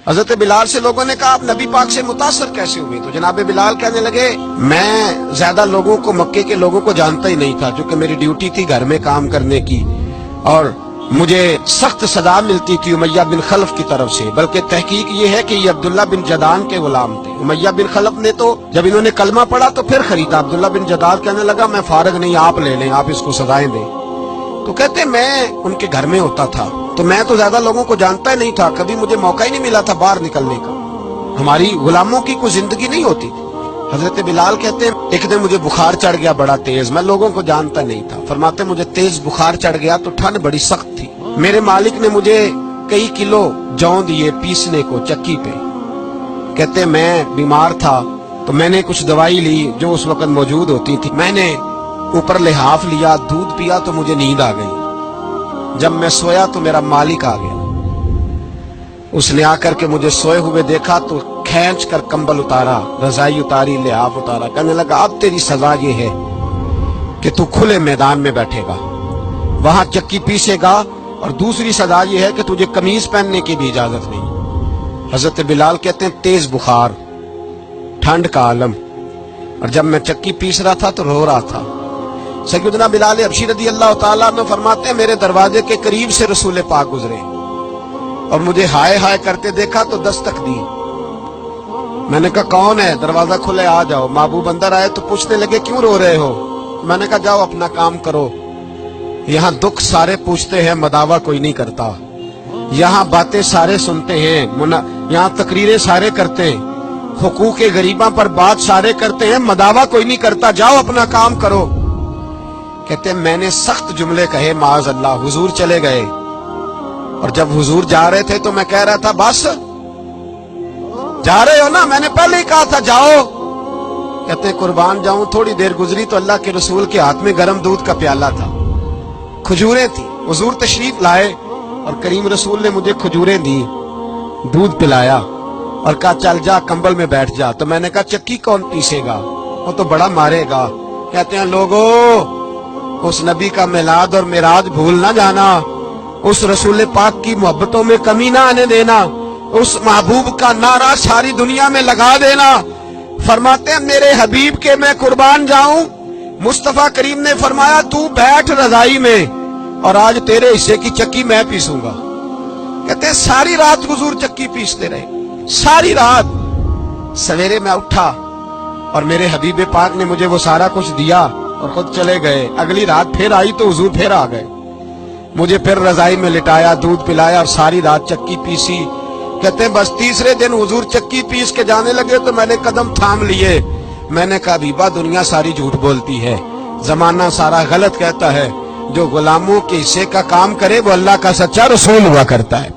حضرت بلال سے لوگوں نے کہا آپ نبی پاک سے متاثر کیسے ہوئے؟ تو جناب بلال کہنے لگے میں زیادہ لوگوں کو، مکے کے لوگوں کو جانتا ہی نہیں تھا، چونکہ میری ڈیوٹی تھی گھر میں کام کرنے کی، اور مجھے سخت سزا ملتی تھی امیہ بن خلف کی طرف سے، بلکہ تحقیق یہ ہے کہ یہ عبداللہ بن جدعان کے غلام تھے۔ امیہ بن خلف نے تو جب انہوں نے کلمہ پڑھا تو پھر خریدا۔ عبداللہ بن جدعان کہنے لگا میں فارغ نہیں، آپ لے لیں، آپ اس کو سزائیں دیں۔ تو کہتے میں ان کے گھر میں ہوتا تھا، تو میں تو زیادہ لوگوں کو جانتا ہی نہیں تھا، کبھی مجھے موقع ہی نہیں ملا تھا باہر نکلنے کا، ہماری غلاموں کی کوئی زندگی نہیں ہوتی تھی۔ حضرت بلال کہتے ہیں ایک دن مجھے بخار چڑھ گیا بڑا تیز، میں لوگوں کو جانتا نہیں تھا، فرماتے مجھے تیز بخار چڑھ گیا تو ٹھنڈ بڑی سخت تھی، میرے مالک نے مجھے کئی کلو جوں دیے پیسنے کو چکی پہ، کہتے میں بیمار تھا تو میں نے کچھ دوائی لی جو اس وقت موجود ہوتی تھی، میں نے اوپر لحاف لیا، دودھ پیا تو مجھے نیند آ گئی، جب میں سویا تو میرا مالک آ گیا، اس نے آ کر کے مجھے سوئے ہوئے دیکھا تو کھینچ کر کمبل اتارا، رضائی اتاری، لحاف اتارا، کہنے لگا اب تیری سزا یہ ہے کہ تو کھلے میدان میں بیٹھے گا، وہاں چکی پیسے گا، اور دوسری سزا یہ ہے کہ تجھے قمیض پہننے کی بھی اجازت نہیں۔ حضرت بلال کہتے ہیں تیز بخار، ٹھنڈ کا عالم، اور جب میں چکی پیس رہا تھا تو رو رہا تھا۔ سیدنا بلال حبشی رضی اللہ تعالیٰ عنہ فرماتے ہیں میرے دروازے کے قریب سے رسول پاک گزرے اور مجھے ہائے ہائے کرتے دیکھا تو دستک دی، میں نے کہا کون ہے؟ دروازہ کھلے آ جاؤ۔ محبوب اندر آئے تو پوچھنے لگے کیوں رو رہے ہو؟ میں نے کہا جاؤ اپنا کام کرو، یہاں دکھ سارے پوچھتے ہیں مداوا کوئی نہیں کرتا، یہاں باتیں سارے سنتے ہیں، یہاں تقریریں سارے کرتے ہیں، حقوق غریباں پر بات سارے کرتے ہیں، مداوا کوئی نہیں کرتا، جاؤ اپنا کام کرو۔ کہتے ہیں میں نے سخت جملے کہے معاذ اللہ، حضور چلے گئے، اور جب حضور جا رہے تھے تو میں کہہ رہا تھا بس جا رہے ہو نا، میں نے پہلے ہی کہا تھا جاؤ۔ کہتے ہیں قربان جاؤں، تھوڑی دیر گزری تو اللہ کے رسول کے ہاتھ میں گرم دودھ کا پیالہ تھا، کھجوریں تھی، حضور تشریف لائے اور کریم رسول نے مجھے کھجوریں دی، دودھ پلایا اور کہا چل جا کمبل میں بیٹھ جا۔ تو میں نے کہا چکی کون پیسے گا، وہ تو بڑا مارے گا۔ کہتے ہیں لوگو اس نبی کا میلاد اور معراج بھول نہ جانا، اس رسول پاک کی محبتوں میں کمی نہ آنے دینا، اس محبوب کا نعرہ ساری دنیا میں لگا دینا۔ فرماتے ہیں میرے حبیب کے میں قربان جاؤں، مصطفیٰ کریم نے فرمایا تو بیٹھ رضائی میں اور آج تیرے حصے کی چکی میں پیسوں گا۔ کہتے ہیں ساری رات حضور چکی پیستے رہے، ساری رات۔ سویرے میں اٹھا اور میرے حبیب پاک نے مجھے وہ سارا کچھ دیا اور خود چلے گئے۔ اگلی رات پھر آئی تو حضور پھر آ گئے، مجھے پھر رضائی میں لٹایا، دودھ پلایا اور ساری رات چکی پیسی۔ کہتے ہیں بس تیسرے دن حضور چکی پیس کے جانے لگے تو میں نے قدم تھام لیے، میں نے کہا حبیبہ دنیا ساری جھوٹ بولتی ہے، زمانہ سارا غلط کہتا ہے، جو غلاموں کے حصے کا کام کرے وہ اللہ کا سچا رسول ہوا کرتا ہے۔